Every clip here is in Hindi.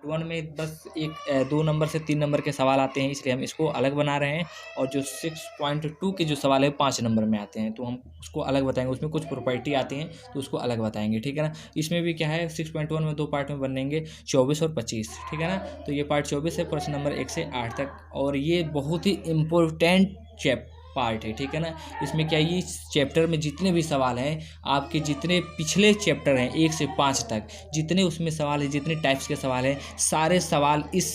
वन में बस एक 2 नंबर से 3 नंबर के सवाल आते हैं, इसलिए हम इसको अलग बना रहे हैं। और जो 6.2 के जो सवाल है 5 नंबर में आते हैं, तो हम उसको अलग बताएंगे। उसमें कुछ प्रॉपर्टी आती हैं तो उसको अलग बताएंगे, ठीक है ना। इसमें भी क्या है, 6.1 में 2 पार्ट में बनेंगे, 24 और 25, ठीक है ना। तो ये पार्ट 24 है, प्रश्न नंबर 1 से 8 तक। और ये बहुत ही इम्पोर्टेंट पार्ट है, ठीक है ना। इसमें क्या, ये चैप्टर में जितने भी सवाल हैं, आपके जितने पिछले चैप्टर हैं 1 से 5 तक, जितने उसमें सवाल हैं, जितने टाइप्स के सवाल हैं, सारे सवाल इस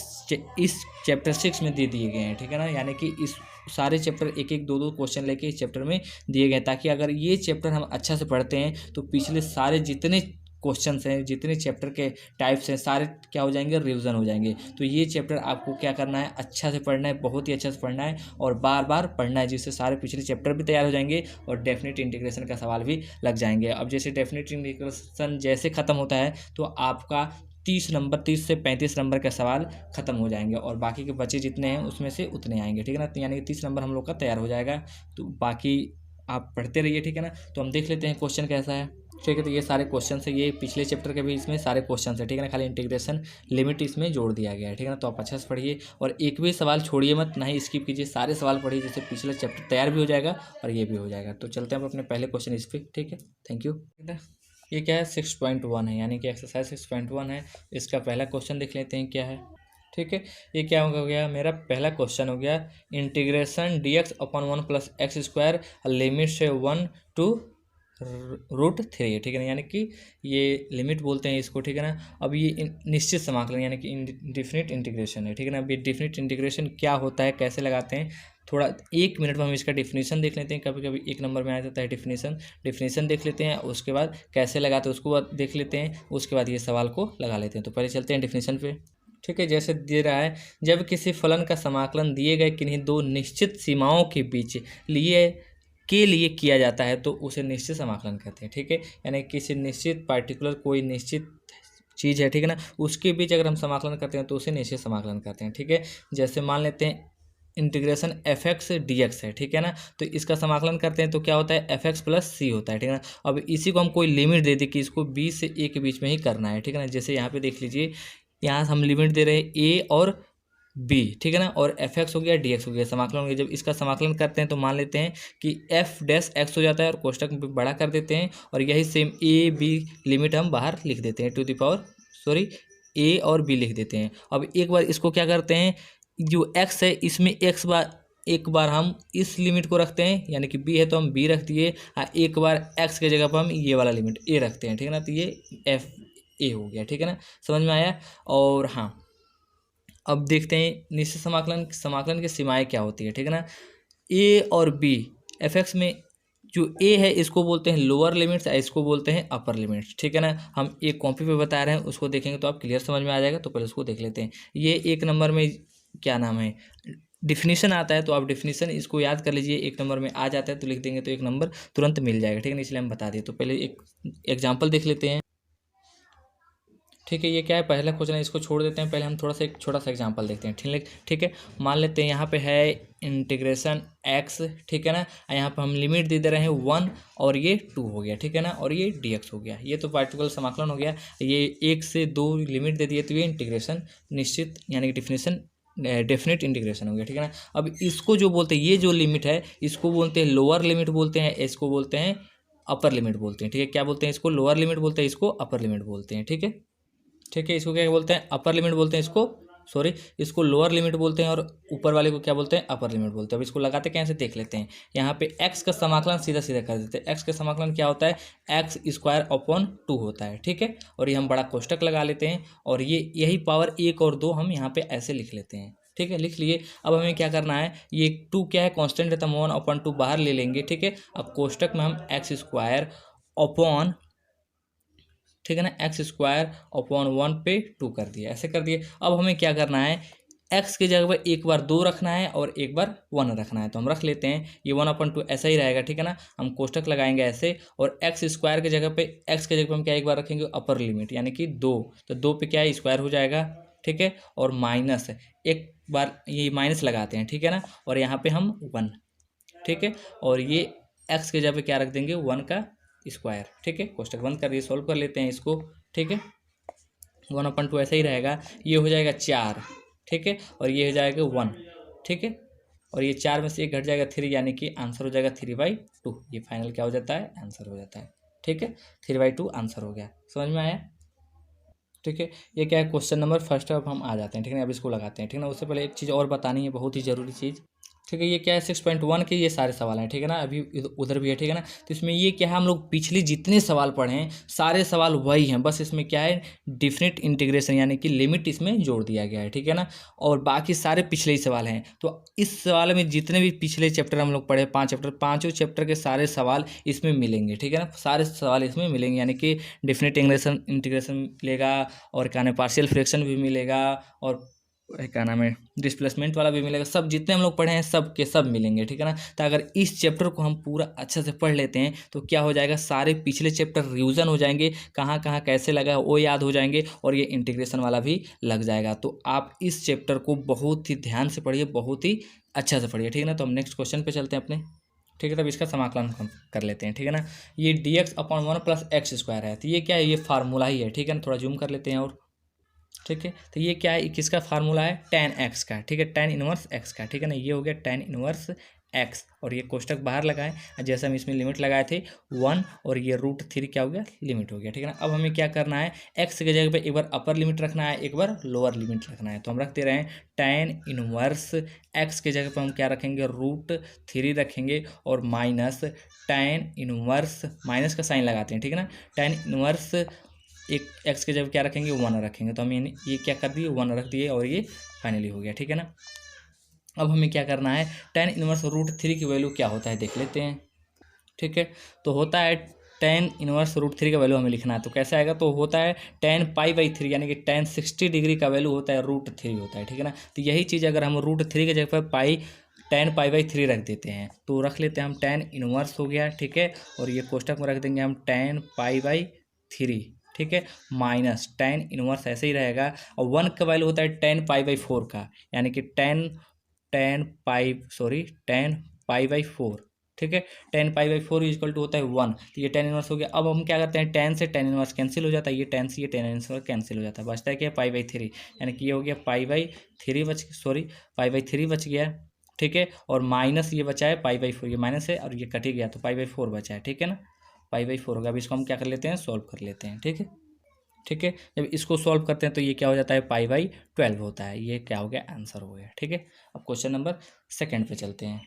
चैप्टर 6 में दे दिए गए हैं, ठीक है ना। यानी कि इस सारे चैप्टर एक एक दो दो क्वेश्चन लेके इस चैप्टर में दिए गए, ताकि अगर ये चैप्टर हम अच्छा से पढ़ते हैं तो पिछले सारे जितने क्वेश्चंस हैं, जितने चैप्टर के टाइप्स हैं, सारे क्या हो जाएंगे, रिवीजन हो जाएंगे। तो ये चैप्टर आपको क्या करना है, अच्छा से पढ़ना है, बहुत ही अच्छा से पढ़ना है और बार बार पढ़ना है, जिससे सारे पिछले चैप्टर भी तैयार हो जाएंगे और डेफिनेट इंटीग्रेशन का सवाल भी लग जाएंगे। अब जैसे डेफिनेट इंटीग्रेशन जैसे ख़त्म होता है तो आपका 30 से 35 नंबर का सवाल खत्म हो जाएंगे और बाकी के बचे जितने हैं उसमें से उतने आएंगे, ठीक है ना। यानी कि 30 नंबर हम लोग का तैयार हो जाएगा। तो बाकी आप पढ़ते रहिए, ठीक है ना। तो हम देख लेते हैं क्वेश्चन कैसा है, ठीक है। तो ये सारे क्वेश्चन है, ये पिछले चैप्टर के भी इसमें सारे क्वेश्चन है, ठीक है ना। खाली इंटीग्रेशन लिमिट इसमें जोड़ दिया गया है, ठीक है ना। तो आप अच्छा से पढ़िए और एक भी सवाल छोड़िए मत, ना ही स्किप कीजिए, सारे सवाल पढ़िए, जिससे पिछला चैप्टर तैयार भी हो जाएगा और ये भी हो जाएगा। तो चलते हैं अपने पहले क्वेश्चन इस पर, ठीक है। Thank you. ये क्या है, 6.1 है, यानी कि एक्सरसाइज 6.1 है। इसका पहला क्वेश्चन देख लेते हैं क्या है, ठीक है। ये क्या हो गया, मेरा पहला क्वेश्चन हो गया, integration dx upon 1 plus x square limit से 1 टू √3, ठीक है ना। यानी कि ये लिमिट बोलते हैं इसको, ठीक है ना। अब ये निश्चित समाकलन यानी कि डिफिनिट इंटीग्रेशन है, ठीक है ना। अब ये डिफिनिट इंटीग्रेशन क्या होता है, कैसे लगाते हैं, थोड़ा 1 मिनट में हम इसका डिफिनीशन देख लेते हैं। कभी कभी 1 नंबर में आ जाता है डिफिनीशन देख लेते हैं, उसके बाद कैसे लगाते हैं उसको बाद देख लेते हैं, उसके बाद ये सवाल को लगा लेते हैं। तो पहले चलते हैं डिफिनीशन पे, ठीक है। जैसे दे रहा है, जब किसी फलन का समाकलन दिए गए किन्हीं दो निश्चित सीमाओं के बीच लिए किया जाता है तो उसे निश्चित समाकलन कहते हैं, ठीक है। यानी किसी निश्चित पार्टिकुलर कोई निश्चित चीज़ है, ठीक है ना, उसके बीच अगर हम समाकलन करते हैं तो उसे निश्चित समाकलन कहते हैं, ठीक है। जैसे मान लेते हैं इंटीग्रेशन fx dx है, ठीक है ना। तो इसका समाकलन करते हैं तो क्या होता है, fx प्लस c होता है, ठीक है ना। अब इसी को हम कोई लिमिट दे दें कि इसको b से a के बीच में ही करना है, ठीक है ना। जैसे यहाँ पे देख लीजिए, यहाँ हम लिमिट दे रहे हैं a और b, ठीक है ना, और fx हो गया dx हो गया, समाकलन हो गया। जब इसका समाकलन करते हैं तो मान लेते हैं कि f डैश x हो जाता है और कोष्टक में बड़ा कर देते हैं और यही सेम a b लिमिट हम बाहर लिख देते हैं, a और b लिख देते हैं। अब एक बार इसको क्या करते हैं, जो x है इसमें एक बार हम इस लिमिट को रखते हैं, यानी कि b है तो हम b रख दिए, एक बार x के जगह पर हम ये वाला लिमिट a रखते हैं, ठीक है ना। तो ये f a हो गया, ठीक है ना, समझ में आया। और हाँ, अब देखते हैं निश्चित समाकलन की सीमाएं क्या होती है, ठीक है ना। a और b fx में जो a है इसको बोलते हैं लोअर लिमिट्स, इसको बोलते हैं अपर लिमिट्स, ठीक है ना। हम एक कॉपी पे बता रहे हैं, उसको देखेंगे तो आप क्लियर समझ में आ जाएगा। तो पहले उसको देख लेते हैं। ये 1 नंबर में क्या नाम है, डिफिनीशन आता है, तो आप डिफिनीशन इसको याद कर लीजिए, 1 नंबर में आ जाता है तो लिख देंगे तो 1 नंबर तुरंत मिल जाएगा, ठीक है ना। इसलिए हम बता दिए। तो पहले एक एग्जाम्पल देख लेते हैं, ठीक है। ये क्या है, पहला क्वेश्चन है, इसको छोड़ देते हैं। पहले हम एक छोटा सा एग्जांपल देखते हैं, ठीक है। मान लेते हैं यहाँ पे है इंटीग्रेशन x, ठीक है ना। यहाँ पे हम लिमिट दे रहे हैं 1 और ये 2 हो गया, ठीक है ना, और ये dx हो गया। ये तो पार्टिकुलर समाकलन हो गया। ये 1 से 2 लिमिट दे दिए तो ये इंटीग्रेशन निश्चित यानी कि डेफिनेट इंटीग्रेशन हो गया, ठीक है ना। अब इसको जो बोलते हैं, ये जो लिमिट है इसको बोलते हैं लोअर लिमिट बोलते हैं, इसको बोलते हैं अपर लिमिट बोलते हैं, ठीक है। क्या बोलते हैं, इसको लोअर लिमिट बोलते हैं, इसको अपर लिमिट बोलते हैं, ठीक है। ठीक है, इसको क्या बोलते हैं, अपर लिमिट बोलते हैं, इसको लोअर लिमिट बोलते हैं और ऊपर वाले को क्या बोलते हैं, अपर लिमिट बोलते हैं। अब इसको लगाते कैसे देख लेते हैं। यहाँ पे x का समाकलन सीधा सीधा कर देते हैं। x का समाकलन क्या होता है, एक्स स्क्वायर अपॉन 2 होता है, ठीक है। और ये हम बड़ा कोष्टक लगा लेते हैं और ये यही पावर 1 और 2 हम यहाँ पे ऐसे लिख लेते हैं, ठीक है, लिख लिए। अब हमें क्या करना है, ये 2 क्या है, कांस्टेंट है तो हम 1/2 बाहर ले लेंगे, ठीक है। अब कोष्टक में हम एक्स स्क्वायर अपॉन, ठीक है ना, एक्स स्क्वायर अपॉन 1 पे 2 कर दिया, ऐसे कर दिए। अब हमें क्या करना है, x की जगह पर एक बार 2 रखना है और एक बार 1 रखना है। तो हम रख लेते हैं, ये 1/2 ऐसा ही रहेगा, ठीक है ना। हम कोष्टक लगाएंगे ऐसे और एक्स स्क्वायर की जगह पे हम क्या एक बार रखेंगे अपर लिमिट यानी कि 2, तो 2 पे क्या है स्क्वायर हो जाएगा, ठीक है। और माइनस एक बार ये माइनस लगाते हैं, ठीक है ना, और यहाँ पे हम 1, ठीक है। और ये x की जगह पे क्या रख देंगे 1 का स्क्वायर, ठीक है। कोष्टक बंद कर दिए, सॉल्व कर लेते हैं इसको, ठीक है। 1/2 ऐसा ही रहेगा। ये हो जाएगा 4, ठीक है, और ये हो जाएगा 1, ठीक है, और ये 4 में से 1 घट जाएगा 3, यानी कि आंसर हो जाएगा 3/2। ये फाइनल क्या हो जाता है, आंसर हो जाता है, ठीक है। 3/2 आंसर हो गया, समझ में आया, ठीक है। ये क्या है, क्वेश्चन नंबर फर्स्ट। अब हम आ जाते हैं, ठीक है ना, अब इसको लगाते हैं, ठीक है ना। उससे पहले एक चीज़ और बतानी है, बहुत ही ज़रूरी चीज़, ठीक है। ये क्या है, 6.1 के ये सारे सवाल हैं, ठीक है ना, अभी उधर भी है, ठीक है ना। तो इसमें ये क्या है, हम लोग पिछले जितने सवाल पढ़े हैं सारे सवाल वही हैं, बस इसमें क्या है, डिफिनिट इंटीग्रेशन यानी कि लिमिट इसमें जोड़ दिया गया है, ठीक है ना। और बाकी सारे पिछले ही सवाल हैं। तो इस सवाल में जितने भी पिछले चैप्टर हम लोग पढ़े, 5 चैप्टर, पाँचों चैप्टर के सारे सवाल इसमें मिलेंगे, ठीक है ना, सारे सवाल इसमें मिलेंगे, यानी कि डिफिनिट इंटीग्रेशन मिलेगा, और क्या नाम है, पार्शियल फ्रैक्शन भी मिलेगा, और क्या नाम है, डिस्प्लेसमेंट वाला भी मिलेगा। सब जितने हम लोग पढ़े हैं सब के सब मिलेंगे, ठीक है ना। तो अगर इस चैप्टर को हम पूरा अच्छे से पढ़ लेते हैं तो क्या हो जाएगा, सारे पिछले चैप्टर रिवीजन हो जाएंगे, कहाँ कहाँ कैसे लगा है वो याद हो जाएंगे, और ये इंटीग्रेशन वाला भी लग जाएगा। तो आप इस चैप्टर को बहुत ही ध्यान से पढ़िए, बहुत ही अच्छा से पढ़िए, ठीक है ना। तो हम नेक्स्ट क्वेश्चन पे चलते हैं अपने, ठीक है। तब इसका समाकलन हम कर लेते हैं, ठीक है ना। ये dx/1 + x² है, तो ये क्या है, ये फार्मूला ही है, ठीक है ना। थोड़ा जूम कर लेते हैं, और ठीक है, तो ये क्या है, किसका फार्मूला है, tan x का, ठीक है, tan इनवर्स x का, ठीक है ना। ये हो गया tan इनवर्स x, और ये कोष्टक बाहर लगाए, जैसे हम इसमें लिमिट लगाए थे 1, और ये √3 क्या हो गया, लिमिट हो गया, ठीक है ना। अब हमें क्या करना है, x की जगह पे एक बार अपर लिमिट रखना है, एक बार लोअर लिमिट रखना है। तो हम रख दे रहे हैं tan इनवर्स x की जगह पे हम क्या रखेंगे, √3 रखेंगे, और माइनस tan इनवर्स, माइनस का साइन लगाते हैं, ठीक है ना। tan इनवर्स एक एक्स के जब क्या रखेंगे, 1 रखेंगे। तो हम ये क्या कर दिए, 1 रख दिए, और ये फाइनली हो गया, ठीक है ना। अब हमें क्या करना है, tan इनवर्स √3 की वैल्यू क्या होता है देख लेते हैं, ठीक है। तो होता है tan इनवर्स √3 का वैल्यू हमें लिखना है, तो कैसे आएगा, तो होता है tan π/3, यानी कि tan 60 डिग्री का वैल्यू होता है √3 होता है, ठीक है ना। तो यही चीज़ अगर हम √3 की जगह पर tan π/3 रख देते हैं, तो रख लेते हैं हम tan इनवर्स हो गया, ठीक है, और ये कोष्टक में रख देंगे हम tan π/3, ठीक है, माइनस tan इनवर्स ऐसे ही रहेगा, और 1 का वैल्यू होता है tan π/4 का, यानी कि tan π/4, ठीक है। tan π/4 इक्वल टू होता है 1, तो ये tan इनवर्स हो गया। अब हम क्या करते हैं, tan से tan इनवर्स कैंसिल हो जाता है, ये tan से ये tan इनवर्स कैंसिल हो जाता है, बचता है क्या, π/3, यानी कि ये हो गया π/3 बच गया, ठीक है, और माइनस ये बचा है π/4, ये माइनस है और ये कट ही गया, तो π/4 बचा है, ठीक है ना, π/4 होगा। अब इसको हम क्या कर लेते हैं, सॉल्व कर लेते हैं, ठीक है, ठीक है। जब इसको सॉल्व करते हैं तो ये क्या हो जाता है, π/12 होता है, ये क्या हो गया, आंसर हो गया, ठीक है। अब क्वेश्चन नंबर सेकंड पे चलते हैं,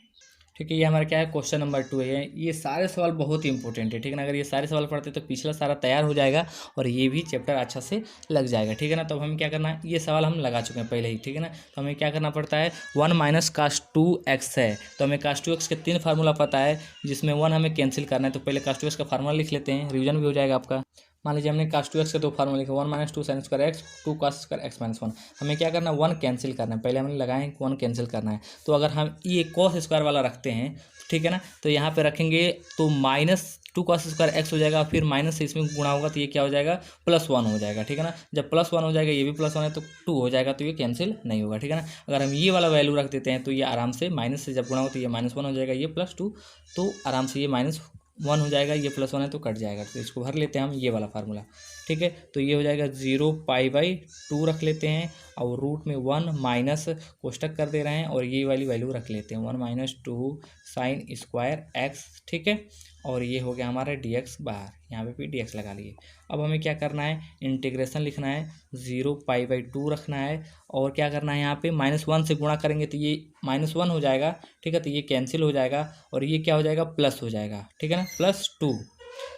ठीक है। ये हमारा क्या है, क्वेश्चन नंबर 2 है। ये सारे सवाल बहुत ही इंपॉर्टेंट है, ठीक है ना। अगर ये सारे सवाल पढ़ते तो पिछला सारा तैयार हो जाएगा, और ये भी चैप्टर अच्छा से लग जाएगा, ठीक है ना। तो हमें क्या करना है, ये सवाल हम लगा चुके हैं पहले ही, ठीक है ना। तो हमें क्या करना पड़ता है, 1 - cos2x है, तो हमें cos2x के 3 फार्मूला पता है, जिसमें 1 हमें कैंसिल करना है। तो पहले cos2x का फार्मूला लिख लेते हैं, रिविजन भी हो जाएगा आपका। मान लीजिए हमने cos2x के 2 फार्मूला लिखे, 1 - 2 sin square x, 2 cos square x - 1। हमें क्या करना है, 1 कैंसिल करना है, पहले हमने लगाए 1 कैंसिल करना है। तो अगर हम ये cos स्क्वायर वाला रखते हैं, ठीक है ना, तो यहाँ पे रखेंगे तो -2 cos स्क्वायर x हो जाएगा, फिर माइनस से इसमें गुणा होगा, तो ये क्या हो जाएगा, +1 हो जाएगा, ठीक है ना। जब +1 हो जाएगा, ये भी +1 है तो 2 हो जाएगा, तो ये कैंसिल नहीं होगा, ठीक है ना। अगर हम ये वाला वैल्यू रख देते हैं तो ये आराम से माइनस से जब गुणा हो तो ये -1 हो जाएगा, ये +2, तो आराम से ये -1 हो जाएगा, ये +1 है तो कट जाएगा। तो इसको भर लेते हैं हम ये वाला फार्मूला, ठीक है। तो ये हो जाएगा 0 π/2 रख लेते हैं, और रूट में 1 माइनस कोष्टक कर दे रहे हैं, और ये वाली वैल्यू रख लेते हैं 1 - 2 sin स्क्वायर x, ठीक है। और ये हो गया हमारा dx बाहर, यहाँ पे भी dx लगा लिए। अब हमें क्या करना है, इंटीग्रेशन लिखना है, 0 π/2 रखना है, और क्या करना है, यहाँ पे -1 से गुणा करेंगे तो ये -1 हो जाएगा, ठीक है, तो ये कैंसिल हो जाएगा, और ये क्या हो जाएगा, प्लस हो जाएगा, ठीक है ना, +2,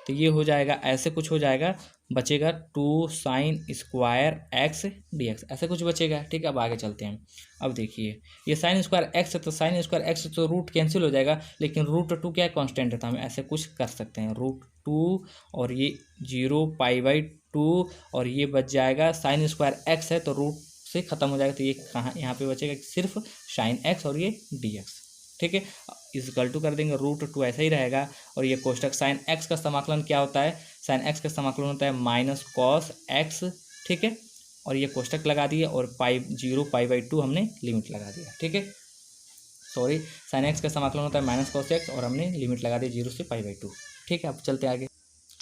तो ये हो जाएगा, ऐसे कुछ हो जाएगा, बचेगा 2 sin स्क्वायर x dx, ऐसे कुछ बचेगा, ठीक है। अब आगे चलते हैं। अब देखिए, ये sin स्क्वायर x है, तो sin स्क्वायर x तो रूट कैंसिल हो जाएगा, लेकिन √2 क्या है, कांस्टेंट है, तो हम ऐसे कुछ कर सकते हैं, √2, और ये 0 π/2, और ये बच जाएगा sin स्क्वायर x है तो रूट से ख़त्म हो जाएगा, तो ये कहाँ, यहाँ पे बचेगा सिर्फ sin x, और ये dx, ठीक है, इक्वल टू कर देंगे, √2 ऐसा ही रहेगा, और ये कोष्टक sin x का समाकलन क्या होता है, sin x का समाकलन होता है -cos x, ठीक है, और ये कोष्टक लगा दिए, और 0 π/2 हमने लिमिट लगा दिया, ठीक है, सॉरी, sin x का समाकलन होता है -cos x, और हमने लिमिट लगा दी 0 से π/2, ठीक है। अब चलते आगे,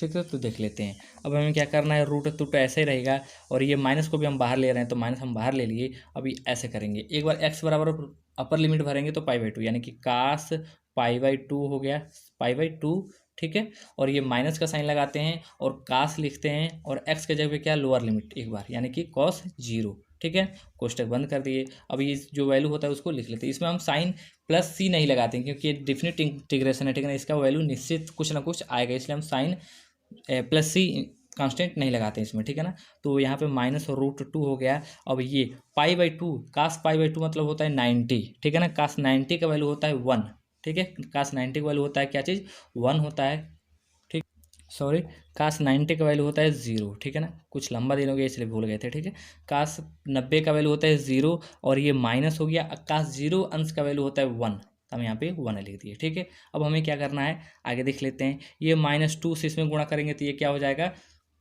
ठीक है, तो देख लेते हैं। अब हमें क्या करना है, रूट तो ऐसे ही रहेगा और ये माइनस को भी हम बाहर ले रहे हैं तो माइनस हम बाहर ले लिए। अभी ऐसे करेंगे, एक बार एक्स बराबर अपर लिमिट भरेंगे तो पाई/2 यानी कि कास पाई/2 हो गया, पाई/2। ठीक है, और ये माइनस का साइन लगाते हैं और कास लिखते हैं और एक्स के जगह पे क्या लोअर लिमिट एक बार यानी कि कॉस 0। ठीक है, कोष्टक बंद कर दिए। अब ये जो वैल्यू होता है उसको लिख लेते हैं। इसमें हम साइन प्लस सी नहीं लगाते हैं क्योंकि ये डिफिनिट इंटीग्रेशन है। ठीक है ना, इसका वैल्यू निश्चित कुछ ना कुछ आएगा, इसलिए हम साइन प्लस सी कांस्टेंट नहीं लगाते हैं इसमें। ठीक है ना, तो यहाँ पे -√2 हो गया। अब ये पाई/2 कास पाई/2 मतलब होता है 90। ठीक है ना, कास 90 का वैल्यू होता है 1। ठीक है, कास 90 का वैल्यू होता है क्या चीज़, 1 होता है। ठीक, सॉरी, कास 90 का वैल्यू होता है 0। ठीक है ना, कुछ लंबा दिन हो गया इसलिए भूल गए थे। ठीक है, कास 90 का वैल्यू होता है 0 और ये माइनस हो गया। कास 0 अंश का वैल्यू होता है 1, तो हम यहाँ पे 1 लिख दिए। ठीक है, अब हमें क्या करना है आगे देख लेते हैं। ये -2 से इसमें गुणा करेंगे तो ये क्या हो जाएगा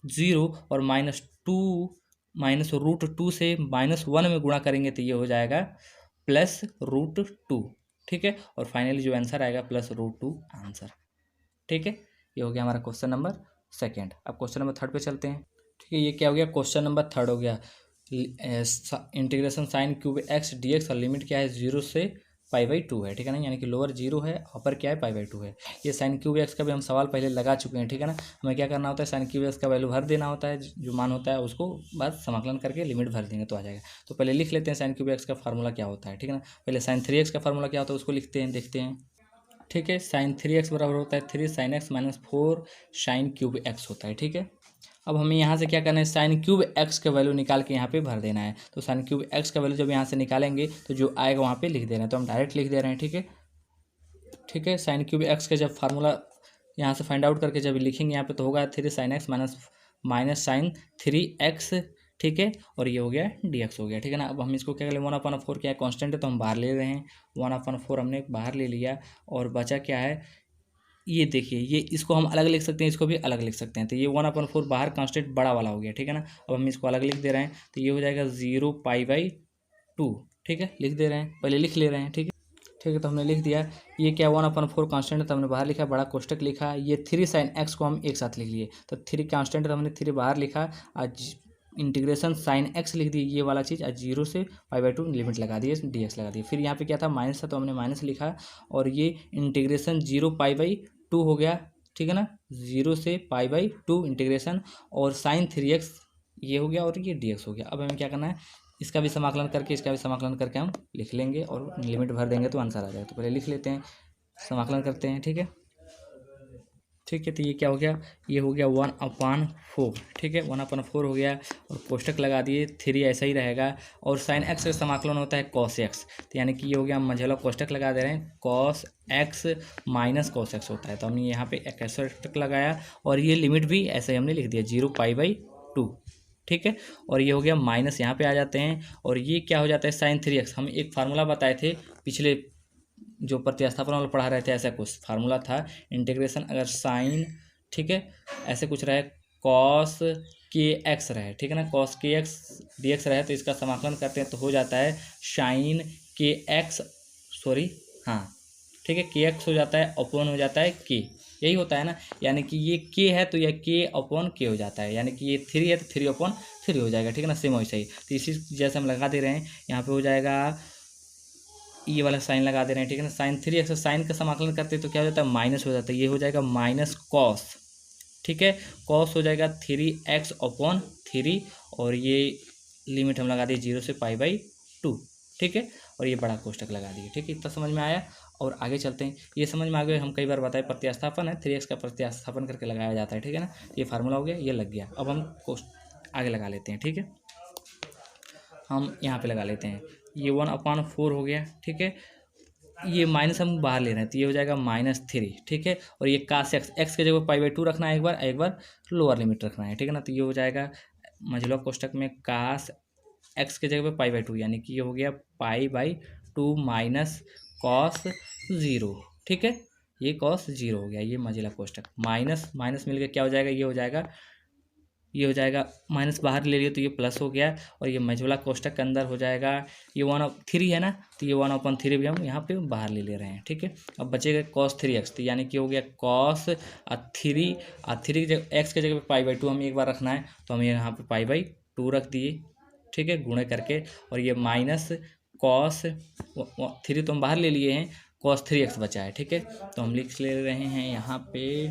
0 और -√2 से -1 में गुणा करेंगे तो ये हो जाएगा +√2। ठीक है, और फाइनली जो आंसर आएगा +√2 आंसर। ठीक है, ये हो गया हमारा क्वेश्चन नंबर सेकेंड। अब क्वेश्चन नंबर थर्ड पे चलते हैं। ठीक है, ये क्या हो गया, क्वेश्चन नंबर थर्ड हो गया। Integration sine cube x D x और लिमिट क्या है 0 से पाई/2 है। ठीक है ना, यानी कि लोअर 0 है, अपर क्या है पाई/2 है। ये साइन क्यूब एक्स का भी हम सवाल पहले लगा चुके हैं। ठीक है ना, हमें क्या करना होता है, साइन क्यूब एक्स का वैल्यू भर देना होता है, जो मान होता है उसको बस समाकलन करके लिमिट भर देंगे तो आ जाएगा। तो पहले लिख लेते हैं साइन क्यूब एक्स का फार्मूला क्या होता है। ठीक है ना, पहले साइन 3x का फार्मूला क्या होता है उसको लिखते हैं, देखते हैं। ठीक है, साइन 3x बराबर होता है 3 sin x -4 sine cube x होता है। ठीक है, अब हमें यहाँ से क्या करना है, साइन क्यूब एक्स का वैल्यू निकाल के यहाँ पे भर देना है। तो साइन क्यूब एक्स का वैल्यू जब यहाँ से निकालेंगे तो जो आएगा वहाँ पे लिख देना है, तो हम डायरेक्ट लिख दे रहे हैं। ठीक है, ठीक है, साइन क्यूब एक्स का जब फार्मूला यहाँ से फाइंड आउट करके जब लिखेंगे यहाँ पे तो होगा 3 sin x minus sign 3x। ठीक है, और ये हो गया dx हो गया। ठीक है ना, अब हम इसको क्या करें, 1/4 क्या है, कांस्टेंट है तो हम बाहर ले रहे हैं। 1/4 हमने बाहर ले लिया और बचा क्या है, ये देखिए, ये इसको हम अलग लिख सकते हैं, इसको भी अलग लिख सकते हैं। तो ये 1/4 बाहर कांस्टेंट बड़ा वाला हो गया। ठीक है ना, अब हम इसको अलग लिख दे रहे हैं तो ये हो जाएगा 0 पाई/2। ठीक है, लिख दे रहे हैं, पहले लिख ले रहे हैं। ठीक है, ठीक है, तो हमने लिख दिया। ये क्या 1/4 कांस्टेंट है तो हमने बाहर लिखा, बड़ा कोष्टक लिखा। ये 3 sin x को हम एक साथ लिख लिए, तो 3 कांस्टेंट है तो हमने 3 बाहर लिखा। आज इंटीग्रेशन साइन x लिख दी, ये वाला चीज़। आज 0 से पाई/2 लिमिट लगा दिए, dx लगा दिए। फिर यहाँ पे क्या था, माइनस था तो हमने माइनस लिखा और ये इंटीग्रेशन 0 पाई/2 हो गया। ठीक है ना, 0 से पाई/2 इंटीग्रेशन और साइन 3x ये हो गया और ये dx हो गया। अब हमें क्या करना है, इसका भी समाकलन करके इसका भी समाकलन करके हम लिख लेंगे और लिमिट भर देंगे तो आंसर आ जाएगा। तो पहले लिख लेते हैं, समाकलन करते हैं। ठीक है, ठीक है, तो ये क्या हो गया, ये हो गया 1/4। ठीक है, 1/4 हो गया और कोष्टक लगा दिए, 3 ऐसा ही रहेगा। और साइन एक्स का समाकलन होता है कॉस एक्स, तो यानी कि ये हो गया, हम मझोला कोष्टक लगा दे रहे हैं, cos x minus cos x होता है। तो हमने यहाँ पे एक कोष्टक लगाया और ये लिमिट भी ऐसे ही हमने लिख दिया 0 पाई/2। ठीक है, और ये हो गया माइनस, यहाँ पे आ जाते हैं और ये क्या हो जाता है साइन 3x। हम एक फार्मूला बताए थे पिछले जो प्रतिस्थापन वाला पढ़ा रहे थे, ऐसा कुछ फार्मूला था इंटीग्रेशन, अगर साइन, ठीक है, ऐसे कुछ रहे कॉस के एक्स रहे। ठीक है ना, कॉस के एक्स dx रहे तो इसका समाकलन करते हैं तो हो जाता है साइन के एक्स, सॉरी, हाँ, ठीक है, के एक्स हो जाता है, अपॉन हो जाता है के, यही होता है ना। यानी कि ये के है तो यह के अपॉन के हो जाता है, यानी कि ये 3 है तो 3/3 हो जाएगा। ठीक है ना, सेम वैसा ही। तो इसी जैसे हम लगा दे रहे हैं, यहाँ पे हो जाएगा, ये वाला साइन लगा दे रहे हैं। ठीक है ना, साइन 3x, साइन का समाकलन करते हैं तो क्या हो जाता है, माइनस हो जाता है, ये हो जाएगा माइनस कॉस। ठीक है, कॉस हो जाएगा 3x/3 और ये लिमिट हम लगा दिए 0 से पाई/2। ठीक है, और ये बड़ा कोष्टक लगा दिए। ठीक है, इतना समझ में आया। और आगे चलते हैं, ये समझ में आ गया, हम कई बार बताए प्रतिस्थापन है, 3x का प्रतिस्थापन करके लगाया जाता है। ठीक है ना, ये फार्मूला हो गया, ये लग गया। अब हम आगे लगा लेते हैं। ठीक है, हम यहाँ पे लगा लेते हैं, ये 1/4 हो गया। ठीक है, ये माइनस हम बाहर ले रहे हैं तो ये हो जाएगा -3। ठीक है, और ये कास एक्स के जगह पाई/2 रखना है, एक बार लोअर लिमिट रखना है। ठीक है ना, तो ये हो जाएगा मझोला कोष्टक में कास एक्स के जगह पे पाई/2, यानी कि ये हो गया पाई/2 माइनस कॉस 0। ठीक है, ये कॉस 0 हो गया, ये मझोला कोष्टक, माइनस माइनस मिल के क्या हो जाएगा, ये हो जाएगा ये हो जाएगा माइनस बाहर ले लिए तो ये प्लस हो गया, और ये मझोला कोष्टक के अंदर हो जाएगा ये 1/3 है ना, तो ये 1/3 भी हम यहाँ पे बाहर ले रहे हैं। ठीक है, अब बचेगा cos 3x, तो यानी कि हो गया cos 3 की जगह x की जगह पे पाई/2 हमें एक बार रखना है, तो हम यहाँ पे पाई/2 रख दिए। ठीक है, गुणे करके, और ये माइनस cos 3 तो हम बाहर ले लिए हैं, cos 3x बचा है। ठीक है, तो हम लिख ले रहे हैं यहाँ पे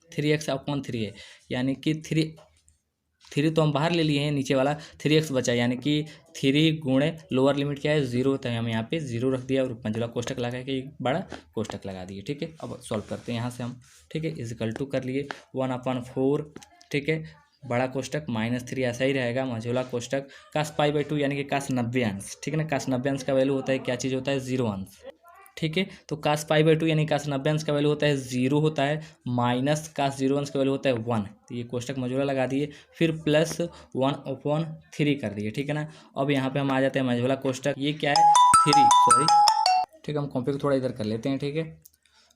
3x/3 है, यानी कि 3 तो हम बाहर ले लिए हैं, नीचे वाला 3x बचा, यानी कि 3 गुणे लोअर लिमिट क्या है 0 होता है, हम यहाँ पे 0 रख दिया और मंझला कोष्टक लगा के एक बड़ा कोष्टक लगा दिए। ठीक है, अब सॉल्व करते हैं यहाँ से हम। ठीक है, इजिकल टू कर लिए 1/4। ठीक है, बड़ा कोष्टक -3 ऐसा ही रहेगा, मझोला कोष्टक cos π/2 यानी कि cos 90 अंश। ठीक है ना, cos 90 अंश का वैल्यू होता है क्या चीज़ होता है 0 अंश। ठीक है, तो cos π/2 यानी cos 90 अंश का वैल्यू होता है 0 होता है, माइनस cos 0 अंश का वैल्यू होता है 1। तो ये कोष्टक मझोला लगा दिए, फिर प्लस 1/3 कर दिए। ठीक है ना, अब यहाँ पे हम आ जाते हैं मझोला कोष्टक, ये क्या है 3, सॉरी। ठीक है, हम कॉपी को थोड़ा इधर कर लेते हैं। ठीक है,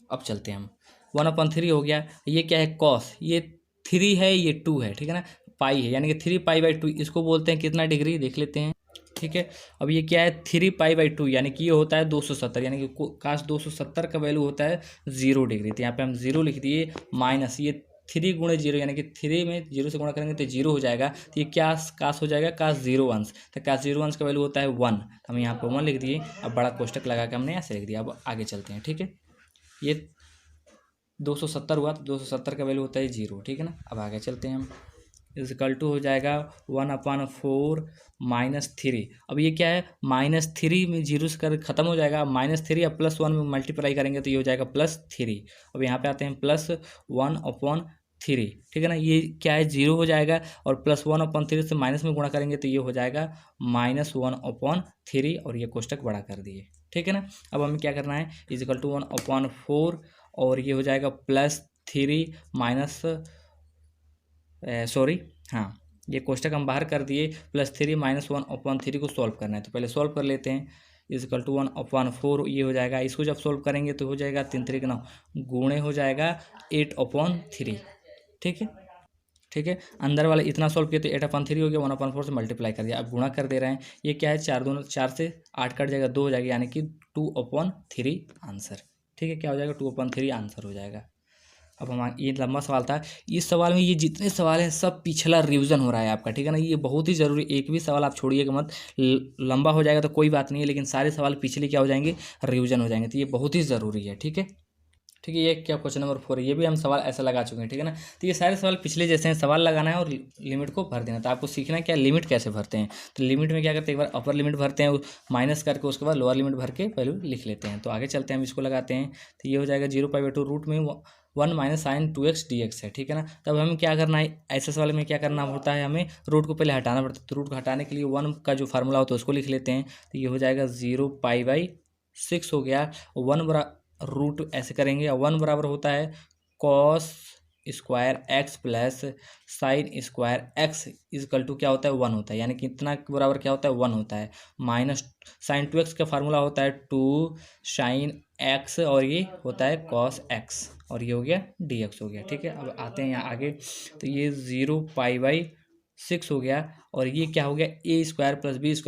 अब चलते हैं हम, 1/3 हो गया, ये क्या है cos, ये 3 है, ये 2 है। ठीक है ना, पाई है, यानी कि 3 π/2 इसको बोलते हैं कितना डिग्री, देख लेते हैं। ठीक है, अब ये क्या है 3 π/2 यानी कि ये होता है 270, यानी कि cos 270 का वैल्यू होता है 0 डिग्री। तो यहाँ पे हम 0 लिख दिए, माइनस ये 3 गुणे 0, यानी कि 3 में 0 से गुणा करेंगे तो 0 हो जाएगा, तो ये क्या cos हो जाएगा cos 0 अंश, तो cos 0 अंश का वैल्यू होता है 1, तो हम यहाँ पे 1 लिख दिए। अब बड़ा कोष्टक लगा के हमने ऐसे लिख दिया। अब आगे चलते हैं। ठीक है, ये 270 हुआ, तो 270 का वैल्यू होता है 0। ठीक है ना, अब आगे चलते हैं हम, इजिकल टू हो जाएगा 1/4 -3। अब ये क्या है -3 में 0 से कर खत्म हो जाएगा, -3 अब +1 में मल्टीप्लाई करेंगे तो ये हो जाएगा +3। अब यहाँ पे आते हैं +1/3। ठीक है ना, ये क्या है 0 हो जाएगा, और +1/3 से माइनस में गुणा करेंगे तो ये हो जाएगा -1/3, और ये कोष्टक बड़ा कर दिए। ठीक है ना, अब हमें क्या करना है, इजिकल टू 1/4, और ये हो जाएगा +3 माइनस सॉरी, हाँ, ये कोष्टक हम बाहर कर दिए, +3 - 1/3 को सॉल्व करना है, तो पहले सॉल्व कर लेते हैं। इजिकल टू 1/4 ये हो जाएगा, इसको जब सॉल्व करेंगे तो हो जाएगा 3 3 9 गुणे हो जाएगा 8/3। ठीक है, ठीक है, अंदर वाला इतना सॉल्व किया तो 8/3 हो गया, 1/4 से मल्टीप्लाई कर दिया। अब गुणा कर दे रहे हैं, ये क्या है 4 से 8 कट जाएगा, 2 हो जाएगा, यानी कि 2/3 आंसर। ठीक है, क्या हो जाएगा 2/3 आंसर हो जाएगा। अब हमारा ये लंबा सवाल था, इस सवाल में ये जितने सवाल हैं सब पिछला रिवीजन हो रहा है आपका। ठीक है ना, ये बहुत ही ज़रूरी, एक भी सवाल आप छोड़िएगा मत, लंबा हो जाएगा तो कोई बात नहीं है, लेकिन सारे सवाल पिछले क्या हो जाएंगे रिवीजन हो जाएंगे, तो ये बहुत ही ज़रूरी है। ठीक है, ठीक है, ये क्या क्वेश्चन नंबर 4 है, ये भी हम सवाल ऐसा लगा चुके हैं। ठीक है ना, तो ये सारे सवाल पिछले जैसे हैं, सवाल लगाना है और लिमिट को भर देना। तो आपको सीखना है क्या लिमिट कैसे भरते हैं। तो लिमिट में क्या करते हैं, एक बार अपर लिमिट भरते हैं माइनस करके, उसके बाद लोअर लिमिट भर के वैल्यू लिख लेते हैं। तो आगे चलते हैं, हम इसको लगाते हैं, तो ये हो जाएगा 0π/2 रूट में 1 - sin 2x dx है। ठीक है ना, तब हमें क्या करना है, ऐसे सवाल में क्या करना होता है, हमें रूट को पहले हटाना पड़ता है। तो रूट को हटाने के लिए 1 का जो फार्मूला होता है उसको लिख लेते हैं, तो ये हो जाएगा 0π/6 हो गया। 1 रूट ऐसे करेंगे, 1 बराबर होता है cos square x plus sine square x is equal to क्या होता है 1 होता है, यानी कि इतना बराबर क्या होता है 1 होता है, माइनस साइन 2x का फार्मूला होता है 2 साइन x, और ये होता है cos x, और ये हो गया dx हो गया। ठीक है, अब आते हैं यहाँ आगे, तो ये 0π/6 हो गया, और ये क्या हो गया a² + b² +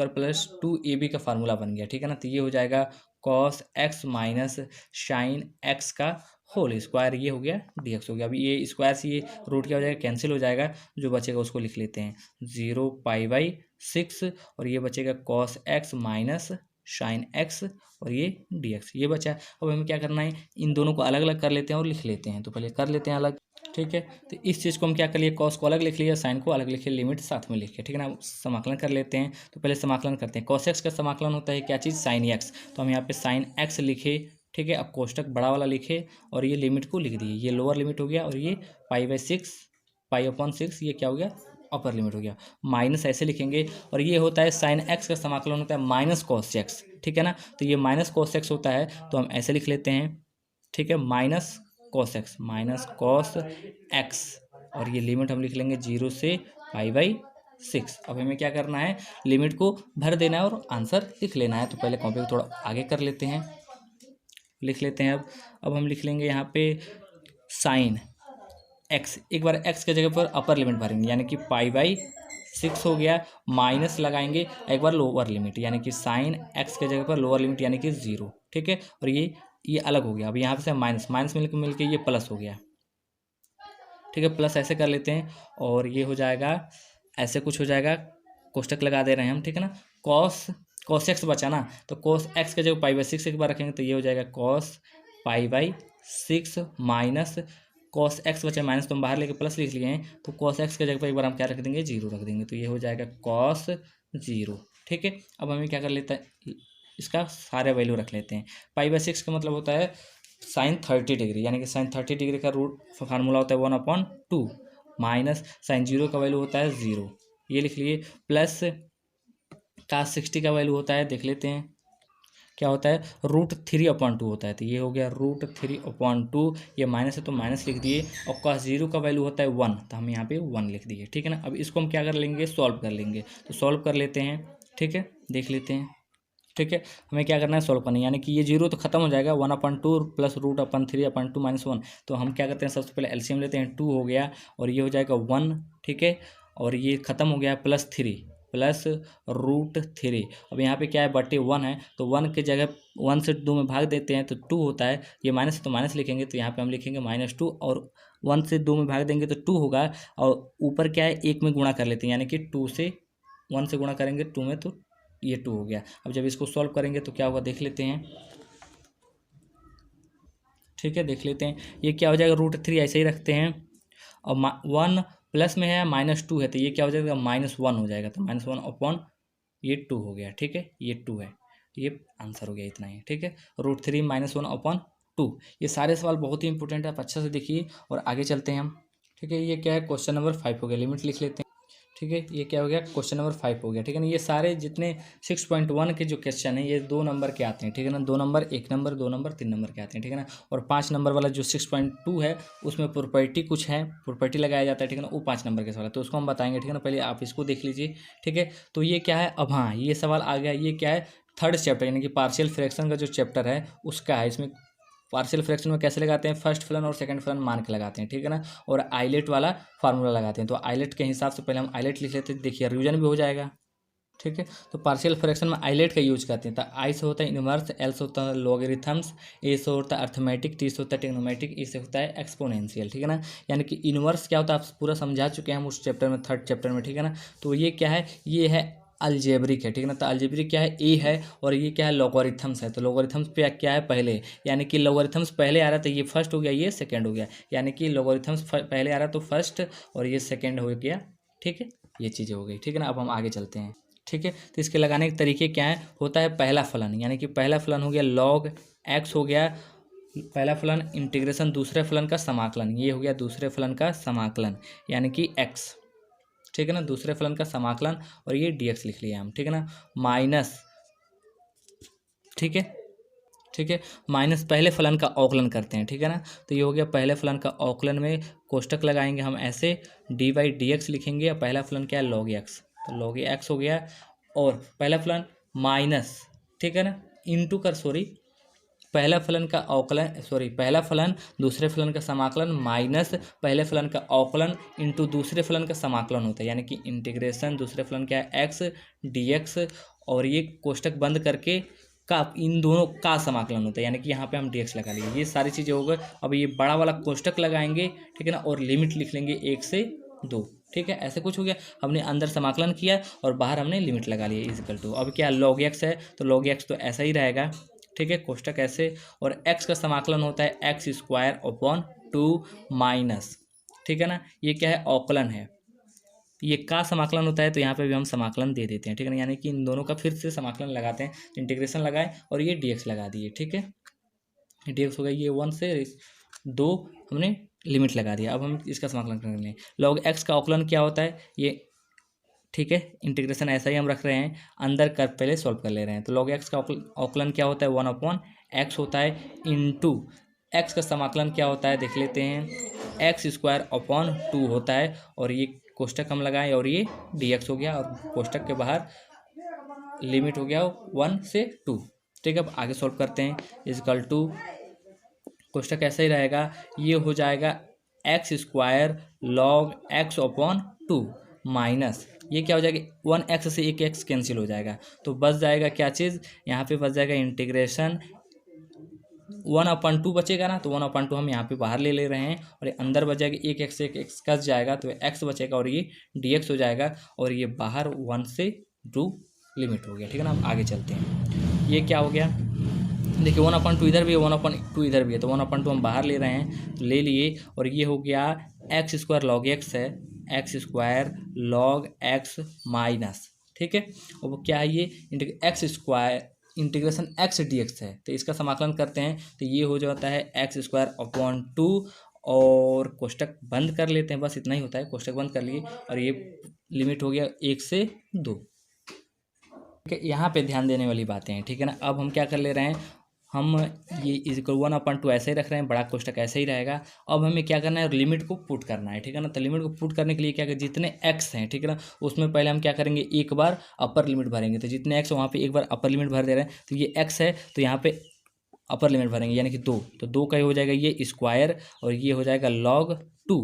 2ab का फार्मूला बन गया। ठीक है ना, तो ये हो जाएगा cos x minus sine x का होल स्क्वायर, ये हो गया dx हो गया। अभी ये स्क्वायर से ये रूट क्या हो जाएगा कैंसिल हो जाएगा, जो बचेगा उसको लिख लेते हैं 0π/6, और ये बचेगा cos x minus sine x, और ये dx ये बचा। अब हमें क्या करना है, इन दोनों को अलग अलग कर लेते हैं और लिख लेते हैं। तो पहले कर लेते हैं अलग। ठीक है, तो इस चीज़ को हम क्या कर लिए, कॉस को अलग लिख लिया, साइन को अलग लिख लिया, लिमिट साथ में लिखे। ठीक है ना, समाकलन कर लेते हैं। तो पहले समाकलन करते हैं, cos x का समाकलन होता है क्या चीज़ साइन x, तो हम यहाँ पे साइन x लिखे। ठीक है, अब कोष्टक बड़ा वाला लिखे, और ये लिमिट को लिख दिए, ये लोअर लिमिट हो गया, और ये π/6 ये क्या हो गया अपर लिमिट हो गया, माइनस ऐसे लिखेंगे, और ये होता है साइन x का समाकलन होता है माइनस cos x। ठीक है ना, तो ये माइनस cos x होता है, तो हम ऐसे लिख लेते हैं। ठीक है, माइनस cos x, और ये लिमिट हम लिख लेंगे 0 से π/6। अब हमें क्या करना है, लिमिट को भर देना है और आंसर लिख लेना है। तो पहले कॉपी को थोड़ा आगे कर लेते हैं, लिख लेते हैं। अब हम लिख लेंगे यहाँ पे साइन एक्स, एक बार एक्स के जगह पर अपर लिमिट भरेंगे यानी कि पाई/6 हो गया, माइनस लगाएंगे एक बार लोअर लिमिट यानी कि साइन एक्स के जगह पर लोअर लिमिट यानी कि 0। ठीक है, और ये अलग हो गया। अब यहाँ पे से माइनस माइनस मिलके ये प्लस हो गया। ठीक है, प्लस ऐसे कर लेते हैं और ये हो जाएगा, ऐसे कुछ हो जाएगा, कोष्टक लगा दे रहे हैं हम। ठीक है ना, कॉस एक्स बचा ना, तो कॉस एक्स के जगह पाई/6 एक बार रखेंगे तो ये हो जाएगा कॉस पाई/6 माइनस कॉस एक्स बचा माइनस, तो हम बाहर लेके प्लस लिख लिए हैं, तो कॉस एक्स के जगह पर एक बार हम क्या रख देंगे, 0 रख देंगे, तो ये हो जाएगा कॉस 0। ठीक है, अब हमें क्या कर लेता है, इसका सारे वैल्यू रख लेते हैं। पाई/6 का मतलब होता है साइन 30 डिग्री, यानी कि साइन 30 डिग्री का रूट फार्मूला होता है 1/2 माइनस साइन 0 का वैल्यू होता है 0, ये लिख लिए, प्लस cos 60 का वैल्यू होता है, देख लेते हैं क्या होता है, √3/2 होता है, तो ये हो गया √3/2, ये माइनस है तो माइनस लिख दिए, और cos 0 का वैल्यू होता है 1, तो हम यहाँ पे 1 लिख दिए। ठीक है ना, अब इसको हम क्या कर लेंगे, सॉल्व कर लेंगे, तो सॉल्व कर लेते हैं। ठीक है, देख लेते हैं। ठीक है, हमें क्या करना है, सॉल्व करना है, यानी कि ये 0 तो खत्म हो जाएगा, 1/2 प्लस √3/2 माइनस 1, तो हम क्या करते हैं, सबसे पहले एलसीएम लेते हैं, 2 हो गया और ये हो जाएगा 1। ठीक है, और ये खत्म हो गया, +3 प्लस √3, अब यहाँ पे क्या है, बटे 1 है, तो 1 के जगह 1 से 2 में भाग देते हैं तो 2 होता है, ये माइनस है तो माइनस लिखेंगे, तो यहाँ पे हम लिखेंगे -2, और 1 से 2 में भाग देंगे तो 2 होगा, और ऊपर क्या है, 1 में गुणा कर लेते हैं, यानी कि 2 से 1 से गुणा करेंगे 2 में, तो ये 2 हो गया। अब जब इसको सॉल्व करेंगे तो क्या होगा, देख लेते हैं। ठीक है, देख लेते हैं, ये क्या हो जाएगा, √3 ऐसे ही रखते हैं, और 1 प्लस में है, -2 है, तो ये क्या हो जाएगा, -1 हो जाएगा, तो -1 ये 2 हो गया। ठीक है, ये 2 है, ये आंसर हो गया, इतना ही। ठीक है, √3 -1/2। ये सारे सवाल बहुत ही इंपॉर्टेंट है, आप अच्छे से देखिए और आगे चलते हैं हम। ठीक है, ये क्या है, क्वेश्चन नंबर 5 हो गया, लिमिट लिख लेते हैं। ठीक है, ये क्या हो गया, क्वेश्चन नंबर 5 हो गया। ठीक है ना, ये सारे जितने 6.1 के जो क्वेश्चन हैं ये 2 नंबर के आते हैं। ठीक है ना, 2 नंबर, 1 नंबर, 2 नंबर, 3 नंबर के आते हैं। ठीक है ना, और 5 नंबर वाला जो 6.2 है उसमें प्रॉपर्टी कुछ है, प्रॉपर्टी लगाया जाता है। ठीक है ना, वो 5 नंबर के सवाल है, तो उसको हम बताएंगे। ठीक है ना, पहले आप इसको देख लीजिए। ठीक है, तो ये क्या है, अब हाँ ये सवाल आ गया, ये क्या है, थर्ड चैप्टर यानी कि पार्शियल फ्रैक्शन का जो चैप्टर है उसका है। इसमें पार्शियल फ्रैक्शन में कैसे लगाते हैं, फर्स्ट फलन और सेकंड फलन मान के लगाते हैं। ठीक है ना, और आइलेट वाला फार्मूला लगाते हैं, तो आइलेट के हिसाब से पहले हम आइलेट लिख लेते हैं, देखिए रिवीजन भी हो जाएगा। ठीक है, तो पार्शियल फ्रैक्शन में आइलेट का यूज करते हैं, तो आई से होता है इनवर्स, एल से होता है लॉगरिथम्स, ए से होता है अर्थमेटिक, टी से होता है ट्रिग्नोमेट्रिक, ई से होता है एक्सपोनेंशियल। ठीक है ना, यानी कि इनवर्स क्या होता है आप पूरा समझा चुके हैं हम उस चैप्टर में, थर्ड चैप्टर में। ठीक है ना, तो ये क्या है, ये है अलजेब्रिक है। ठीक है ना, तो अलजेब्रिक क्या है, ए है, और ये क्या है, लॉगरिथम्स है, तो लॉगरिथम्स पे क्या है, पहले, यानी कि लॉगरिथम्स पहले आ रहा है तो ये फर्स्ट हो गया, ये सेकंड हो गया, यानी कि लॉगरिथम्स पहले आ रहा तो फर्स्ट और ये सेकंड हो गया। ठीक है, ये चीज़ें हो गई। ठीक है ना, अब हम आगे चलते हैं। ठीक है, तो इसके लगाने के तरीके क्या है, होता है पहला फलन, यानी कि पहला फलन हो गया log x हो गया पहला फलन, इंटीग्रेशन दूसरे फलन का समाकलन, ये हो गया दूसरे फलन का समाकलन यानी कि x। ठीक है ना, दूसरे फलन का समाकलन, और ये dx लिख लिया हम। ठीक है ना, माइनस, ठीक है, ठीक है, माइनस पहले फलन का अवकलन करते हैं। ठीक है ना, तो ये हो गया पहले फलन का अवकलन में कोष्टक लगाएंगे हम ऐसे, dy/dx लिखेंगे, और पहला फलन क्या है, log x, तो log x हो गया, और पहला फलन माइनस, ठीक है ना, इंटू कर, सॉरी, पहला फलन का अवकलन, सॉरी पहला फलन दूसरे फलन का समाकलन माइनस पहले फलन का अवकलन इंटू दूसरे फलन का समाकलन होता है, यानी कि इंटीग्रेशन दूसरे फलन क्या है, एक्स dx, और ये कोष्टक बंद करके का इन दोनों का समाकलन होता है, यानी कि यहाँ पे हम dx लगा लिए। ये सारी चीज़ें हो गई। अब ये बड़ा वाला कोष्टक लगाएंगे, ठीक है ना, और लिमिट लिख लेंगे 1 से 2। ठीक है, ऐसे कुछ हो गया, हमने अंदर समाकलन किया और बाहर हमने लिमिट लगा ली इक्वल टू। अब क्या log x है, तो log x तो ऐसा ही रहेगा। ठीक है, कोष्टक ऐसे, और x का समाकलन होता है x²/2 माइनस, ठीक है ना, ये क्या है, अवकलन है, ये का समाकलन होता है, तो यहाँ पे भी हम समाकलन दे देते हैं। ठीक है ना, यानी कि इन दोनों का फिर से समाकलन लगाते हैं, इंटीग्रेशन लगाए और ये dx लगा दिए। ठीक है, dx हो गया, ये 1 से 2 हमने लिमिट लगा दिया। अब हम इसका समाकलन करेंगे। log x का अवकलन क्या होता है, ये, ठीक है, इंटीग्रेशन ऐसा ही हम रख रहे हैं, अंदर कर पहले सॉल्व कर ले रहे हैं। तो log x का अवकलन क्या होता है, 1/x होता है, इंटू x का समाकलन क्या होता है, देख लेते हैं, x²/2 होता है, और ये कोष्टक हम लगाएं और ये dx हो गया, और कोष्टक के बाहर लिमिट हो गया 1 से 2। ठीक है, अब आगे सॉल्व करते हैं, इक्वल टू, कोष्टक ऐसा ही रहेगा, ये हो जाएगा x square log x upon 2 minus ये क्या हो जाएगा, 1x से एक x कैंसिल हो जाएगा, तो बच जाएगा क्या चीज़, यहाँ पे बच जाएगा इंटीग्रेशन 1/2 बचेगा ना, तो 1/2 हम यहाँ पे बाहर ले रहे हैं और ये अंदर बच जाएगा, एक x कस जाएगा तो x बचेगा और ये dx हो जाएगा और ये बाहर 1 से 2 लिमिट हो गया। ठीक है ना, हम आगे चलते हैं। ये क्या हो गया, देखिए 1/2 इधर भी है, 1/2 इधर भी है, तो 1/2 हम बाहर ले रहे हैं, तो ले लिए और ये हो गया एक्स स्क्वायर लॉग एक्स है, x square log x minus, ठीक है, और वो क्या है ये x square integration x D x है, तो इसका समाकलन करते हैं तो ये हो जाता है एक्स स्क्वायर अपॉन 2 और कोष्टक बंद कर लेते हैं, बस इतना ही होता है, कोष्टक बंद कर लिए और ये लिमिट हो गया 1 से 2। ठीक है, यहाँ पे ध्यान देने वाली बातें हैं। ठीक है ना, अब हम क्या कर ले रहे हैं, हम ये इक्वल 1/2 ऐसे ही रख रहे हैं, बड़ा कोष्टक ऐसे ही रहेगा। अब हमें क्या करना है, लिमिट को पुट करना है। ठीक है ना, तो लिमिट को पुट करने के लिए क्या करें, जितने एक्स हैं, ठीक है ना, उसमें पहले हम क्या करेंगे, एक बार अपर लिमिट भरेंगे, तो जितने एक्स वहाँ पे एक बार अपर लिमिट भर दे रहे हैं, तो ये एक्स है तो यहाँ पे अपर लिमिट भरेंगे यानी कि 2, तो 2 का ही हो जाएगा ये स्क्वायर और ये हो जाएगा लॉग 2,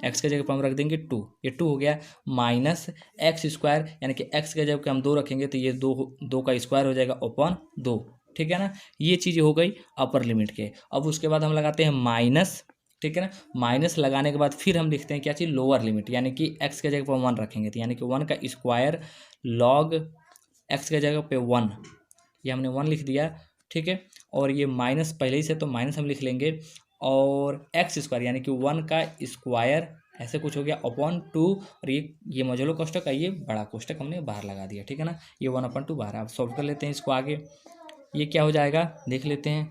एक्स के जगह पर हम रख देंगे 2, ये 2 हो गया माइनस एक्स स्क्वायर यानी कि एक्स के जगह पर हम 2 रखेंगे तो ये 2 का स्क्वायर हो जाएगा अपॉन 2। ठीक है ना, ये चीज़ हो गई अपर लिमिट के। अब उसके बाद हम लगाते हैं माइनस, ठीक है ना, माइनस लगाने के बाद फिर हम लिखते हैं क्या चीज़, लोअर लिमिट, यानी कि एक्स के जगह पर 1 रखेंगे, तो यानी कि 1 का स्क्वायर लॉग एक्स के जगह पे 1, ये हमने 1 लिख दिया। ठीक है, और ये माइनस पहले ही से तो माइनस हम लिख लेंगे और एक्स स्क्वायर यानी कि 1 का स्क्वायर ऐसे कुछ हो गया अपॉन 2 और ये मॉड्यूलो कोष्टक का ये बड़ा कोष्टक हमने बाहर लगा दिया। ठीक है ना, ये 1/2 बाहर। अब सॉल्व कर लेते हैं इसको आगे, ये क्या हो जाएगा देख लेते हैं।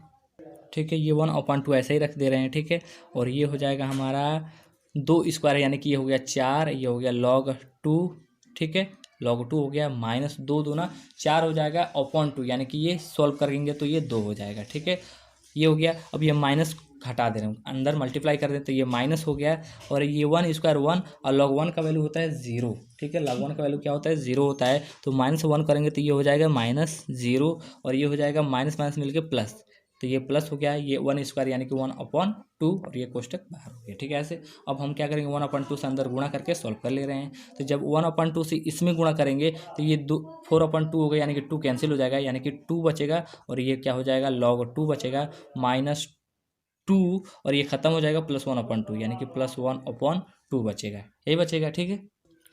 ठीक है, ये 1/2 ऐसे ही रख दे रहे हैं। ठीक है, और ये हो जाएगा हमारा 2 स्क्वायर यानी कि ये हो गया 4, ये हो गया लॉग 2, ठीक है, लॉग 2 हो गया माइनस 2 दूना 4 हो जाएगा अपॉन 2 यानी कि ये सॉल्व करेंगे तो ये 2 हो जाएगा। ठीक है, ये हो गया। अब ये माइनस हटा दे रहे हैं, अंदर मल्टीप्लाई कर दें तो ये माइनस हो गया और ये 1 स्क्वायर 1 और लॉग 1 का वैल्यू होता है 0। ठीक है, लॉग 1 का वैल्यू क्या होता है, 0 होता है, तो माइनस 1 करेंगे तो ये हो जाएगा -0 और ये हो जाएगा माइनस माइनस मिलके प्लस, तो ये प्लस हो गया, ये 1 स्क्वायर यानी कि 1/2 और ये कोष्टक बाहर हो गया। ठीक है, ऐसे अब हम क्या करेंगे 1/2 से अंदर गुणा करके सॉल्व कर ले रहे हैं, तो जब 1/2 से इसमें गुणा करेंगे तो ये 4/2 हो गया यानी कि 2 कैंसिल हो जाएगा यानी कि 2 बचेगा और ये क्या हो जाएगा लॉग 2 बचेगा -2 और ये खत्म हो जाएगा +1/2 यानी कि +1/2 बचेगा, यही बचेगा। ठीक है,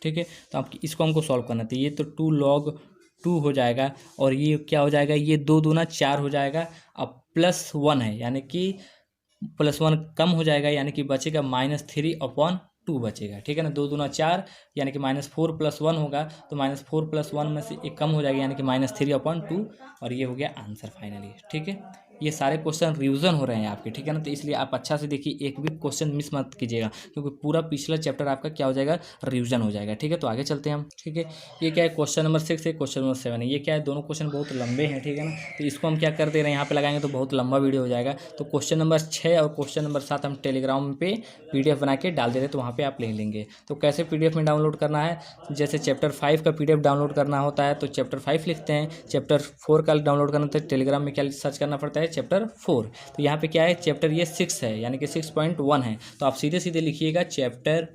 ठीक है, तो आप इसको हमको सॉल्व करना था, ये तो 2 log 2 हो जाएगा और ये क्या हो जाएगा, ये 2 दूना 4 हो जाएगा, अब +1 है यानी कि +1 कम हो जाएगा यानी कि बचेगा -3/2 बचेगा। ठीक है ना, 2 दूना 4 यानी कि -4 + 1 होगा, तो -4 + 1 में से एक कम हो जाएगा यानी कि -3/2 और ये हो गया आंसर फाइनली। ठीक है, ये सारे क्वेश्चन रिवीजन हो रहे हैं आपके। ठीक है ना, तो इसलिए आप अच्छा से देखिए, एक भी क्वेश्चन मिस मत कीजिएगा क्योंकि पूरा पिछला चैप्टर आपका क्या हो जाएगा, रिवीजन हो जाएगा। ठीक है, तो आगे चलते हैं हम। ठीक है, ये क्या है, क्वेश्चन नंबर 6 है, क्वेश्चन नंबर 7 है, ये क्या है, दोनों क्वेश्चन बहुत लंबे हैं। ठीक है ना, तो इसको हम क्या कर दे रहे हैं, यहाँ पे लगाएंगे तो बहुत लंबा वीडियो हो जाएगा, तो क्वेश्चन नंबर 6 और क्वेश्चन नंबर 7 हम टेलीग्राम पे PDF बना के डाल दे रहे हैं, तो वहाँ पे आप ले लेंगे। तो कैसे PDF में डाउनलोड करना है, जैसे चैप्टर 5 का PDF डाउनलोड करना होता है तो चैप्टर 5 लिखते हैं, चैप्टर 4 का डाउनलोड करना होता है टेलीग्राम में क्या सर्च करना पड़ता है, चैप्टर 4। तो यहाँ पे क्या है, चैप्टर ये 6 है यानी कि 6.1 है, तो आप सीधे सीधे लिखिएगा चैप्टर,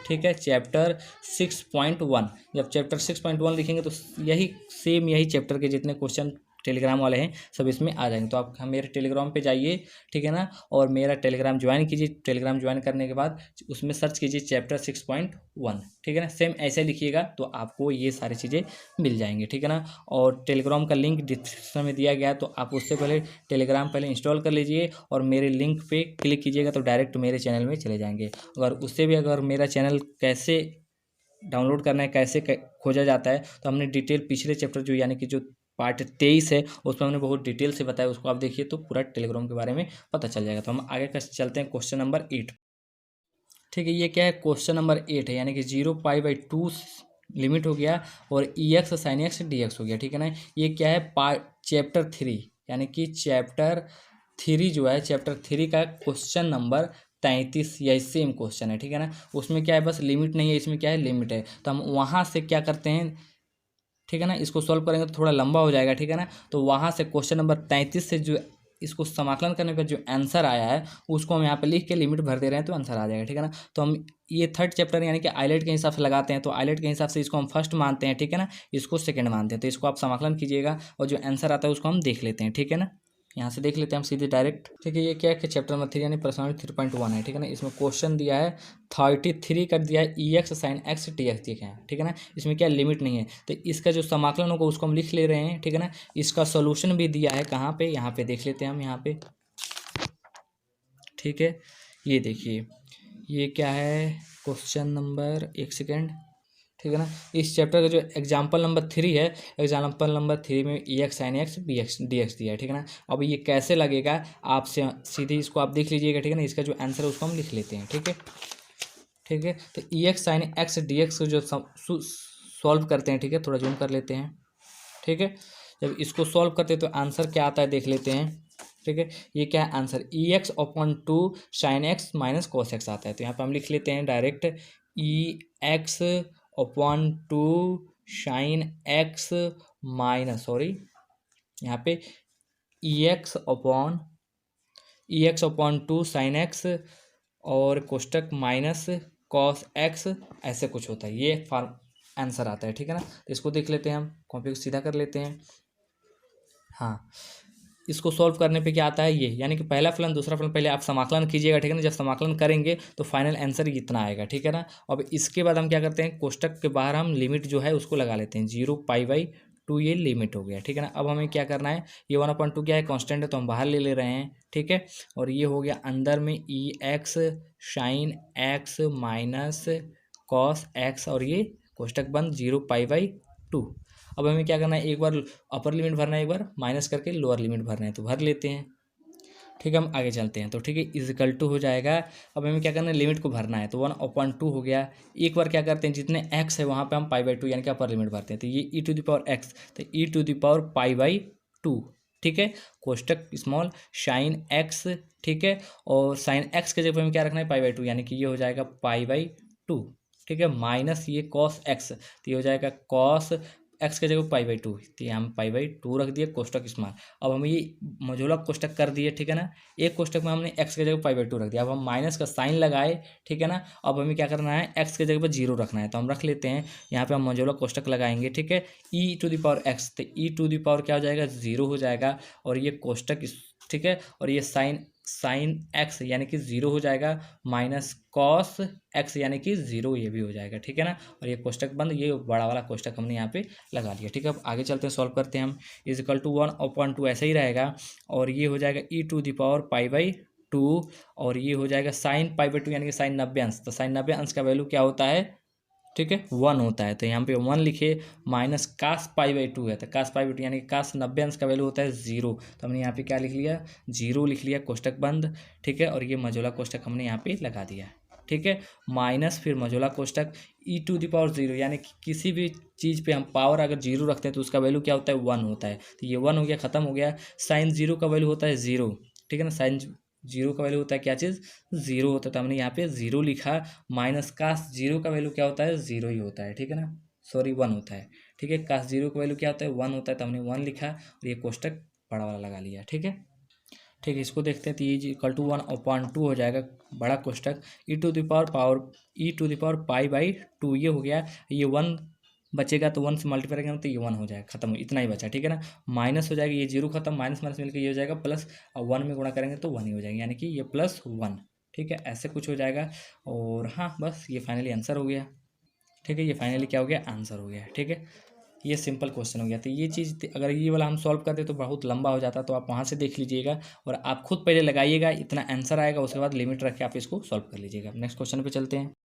ठीक है, चैप्टर 6.1। जब चैप्टर 6.1 लिखेंगे तो यही सेम यही चैप्टर के जितने क्वेश्चन टेलीग्राम वाले हैं सब इसमें आ जाएंगे। तो आप मेरे टेलीग्राम पे जाइए, ठीक है ना, और मेरा टेलीग्राम ज्वाइन कीजिए। टेलीग्राम ज्वाइन करने के बाद उसमें सर्च कीजिए चैप्टर 6.1, ठीक है ना, सेम ऐसे लिखिएगा तो आपको ये सारी चीज़ें मिल जाएंगी। ठीक है ना, और टेलीग्राम का लिंक डिस्क्रिप्शन में दिया गया है, तो आप उससे पहले टेलीग्राम पहले इंस्टॉल कर लीजिए और मेरे लिंक पे क्लिक कीजिएगा तो डायरेक्ट मेरे चैनल में चले जाएंगे। अगर उससे भी अगर मेरा चैनल कैसे डाउनलोड करना है, कैसे खोजा जाता है, तो हमने डिटेल पिछले चैप्टर जो यानी कि जो पार्ट 23 है उसमें हमने बहुत डिटेल से बताया, उसको आप देखिए तो पूरा टेलीग्राम के बारे में पता चल जाएगा। तो हम आगे का चलते हैं क्वेश्चन नंबर 8। ठीक है, ये क्या है, क्वेश्चन नंबर 8 है यानी कि 0π/2 लिमिट हो गया और EX sin x dx हो गया। ठीक है ना, ये क्या है, चैप्टर 3 यानी कि चैप्टर 3 जो है, चैप्टर 3 का क्वेश्चन नंबर 33, यही सेम क्वेश्चन है। ठीक है ना, उसमें क्या है, बस लिमिट नहीं है, इसमें क्या है, लिमिट है। तो हम वहाँ से क्या करते हैं, ठीक है ना, इसको सॉल्व करेंगे तो थोड़ा लंबा हो जाएगा। ठीक है ना, तो वहाँ से क्वेश्चन नंबर 33 से जो इसको समाकलन करने पर जो आंसर आया है उसको हम यहाँ पे लिख के लिमिट भर दे रहे हैं तो आंसर आ जाएगा, ठीक है ना। तो हम ये थर्ड चैप्टर यानी कि आइलेट के हिसाब से लगाते हैं, तो आइलेट के हिसाब से इसको हम फर्स्ट मानते हैं, ठीक है ना, इसको सेकंड मानते हैं। तो इसको आप समाकलन कीजिएगा और जो आंसर आता है उसको हम देख लेते हैं, ठीक है ना। यहाँ से देख लेते हैं हम सीधे डायरेक्ट, ठीक है। ये क्या है कि चैप्टर नंबर 3 यानी पर्सनालिटी 3.1 है, ठीक है ना। इसमें क्वेश्चन दिया है 33 कर दिया है EX sin x dx दिया है, ठीक है ना। इसमें क्या लिमिट नहीं है, तो इसका जो समाकलन होगा उसको हम लिख ले रहे हैं, ठीक है ना। इसका सोल्यूशन भी दिया है कहाँ पे, यहाँ पे देख लेते हैं हम, यहाँ पे, ठीक है। ये देखिए ये क्या है, क्वेश्चन नंबर, एक सेकेंड, ठीक है ना। इस चैप्टर का जो एग्जाम्पल नंबर 3 है, एग्जाम्पल नंबर 3 में EX sin x dx दिया है, ठीक है ना। अब ये कैसे लगेगा आपसे सीधे इसको आप देख लीजिएगा, ठीक है ना। इसका जो आंसर है उसको हम लिख लेते हैं, ठीक है, ठीक है। तो EX sin x dx को जो सॉल्व करते हैं, ठीक है, थोड़ा जूम कर लेते हैं, ठीक है। जब इसको सॉल्व करते हैं तो आंसर क्या आता है देख लेते हैं, ठीक है। ये क्या है answer, EX/2 sin x minus cos x आता है। तो यहाँ पे हम लिख लेते हैं direct EX/2 sin x minus, sorry, यहाँ पे EX/2 sin x और कोष्टक माइनस cos x, ऐसे कुछ होता है, ये आंसर आता है, ठीक है ना। तो इसको देख लेते हैं हम, कॉपी को सीधा कर लेते हैं। हाँ, इसको सॉल्व करने पे क्या आता है ये, यानी कि पहला फलन दूसरा फलन पहले आप समाकलन कीजिएगा, ठीक है ना। जब समाकलन करेंगे तो फाइनल आंसर इतना आएगा, ठीक है ना। अब इसके बाद हम क्या करते हैं, कोष्टक के बाहर हम लिमिट जो है उसको लगा लेते हैं, 0π/2 ये लिमिट हो गया, ठीक है ना। अब हमें क्या करना है, ये 1/2 क्या है, कांस्टेंट है, तो हम बाहर ले रहे हैं, ठीक है। और ये हो गया अंदर में EX sin x minus cos x, और ये कोष्टक बंद 0π/2। अब हमें क्या करना है, एक बार अपर लिमिट भरना है, एक बार माइनस करके लोअर लिमिट भरना है, तो भर लेते हैं, ठीक है। हम आगे चलते हैं, तो ठीक है, इजिकल टू हो जाएगा। अब हमें क्या करना है, लिमिट को भरना है, तो 1/2 हो गया। एक बार क्या करते हैं, जितने x है वहाँ पे हम π/2 यानी कि अपर लिमिट भरते हैं, तो ये e⁻x, तो e⁻π/2, ठीक है। कोष्टक स्मॉल साइन x, ठीक है, और साइन x के जगह हमें क्या रखना है, π/2, यानी कि ये हो जाएगा π/2, ठीक है, माइनस ये cos x, तो ये हो जाएगा cos x के जगह π/2, तो यहाँ हम π/2 रख दिए, कोष्टक स्मॉल। अब हम ये मझोला कोष्टक कर दिए, ठीक है ना। एक कोष्टक में हमने x के जगह π/2 रख दिया, अब हम माइनस का साइन लगाए, ठीक है ना। अब हमें क्या करना है, x के जगह पर 0 रखना है, तो हम रख लेते हैं, यहाँ पे हम मझोला कोष्टक लगाएंगे, ठीक है। e⁻x, तो e⁻ क्या हो जाएगा, 0 हो जाएगा, और ये कोष्टक, ठीक है, और ये साइन x यानी कि 0 हो जाएगा, माइनस कॉस x यानी कि 0, ये भी हो जाएगा, ठीक है ना। और ये कोष्टक बंद, ये बड़ा वाला कोष्टक हमने यहाँ पे लगा लिया, ठीक है। अब आगे चलते हैं, सॉल्व करते हैं हम, इजिकल टू 1/2 ऐसे ही रहेगा, और ये हो जाएगा e⁻π/2, और ये हो जाएगा साइन π/2 यानी कि साइन 90 अंश, तो साइन 90 अंश का वैल्यू क्या होता है, ठीक है, 1 होता है, तो यहाँ पे 1 लिखे, माइनस कास π/2 है, तो कास π/2 यानी कि कास 90 अंश का वैल्यू होता है 0, तो हमने यहाँ पे क्या लिख लिया, 0 लिख लिया, कोष्टक बंद, ठीक है। और ये मझोला कोष्टक हमने यहाँ पे लगा दिया, ठीक है, माइनस फिर मझोला कोष्टक e⁻0, यानी कि किसी भी चीज़ पे हम पावर अगर 0 रखते हैं तो उसका वैल्यू क्या होता है, 1 होता है, तो ये 1 हो गया, ख़त्म हो गया। साइन 0 का वैल्यू होता है 0, ठीक है ना, साइन 0 का वैल्यू होता है क्या चीज़, 0 होता है, तो हमने यहाँ पे 0 लिखा, माइनस कास 0 का वैल्यू क्या होता है, 0 ही होता है, ठीक है ना, सॉरी 1 होता है, ठीक है। कास 0 का वैल्यू क्या होता है, 1 होता है, तो हमने 1 लिखा, और ये कोष्टक बड़ा वाला लगा लिया, ठीक है, ठीक है। इसको देखते हैं, तो ये इक्वल टू 1/2 हो जाएगा, बड़ा कोष्टक e⁻π/2 ये हो गया, ये 1 बचेगा, तो 1 से मल्टीप्लाई करेंगे तो ये 1 हो जाएगा, खत्म, इतना ही बचा, ठीक है ना। माइनस हो जाएगा, ये 0 खत्म, माइनस माइनस मिलकर ये हो जाएगा प्लस, और 1 में गुणा करेंगे तो 1 ही हो जाएगा, यानी कि ये +1, ठीक है, ऐसे कुछ हो जाएगा। और हाँ, बस ये फाइनली आंसर हो गया, ठीक है, ये फाइनली क्या हो गया, आंसर हो गया, ठीक है। ये सिंपल क्वेश्चन हो गया, तो ये चीज़ अगर ये वाला हम सॉल्व करते तो बहुत लंबा हो जाता, तो आप वहाँ से देख लीजिएगा, और आप खुद पहले लगाइएगा, इतना आंसर आएगा, उसके बाद लिमिट रख के आप इसको सॉल्व कर लीजिएगा। नेक्स्ट क्वेश्चन पे चलते हैं।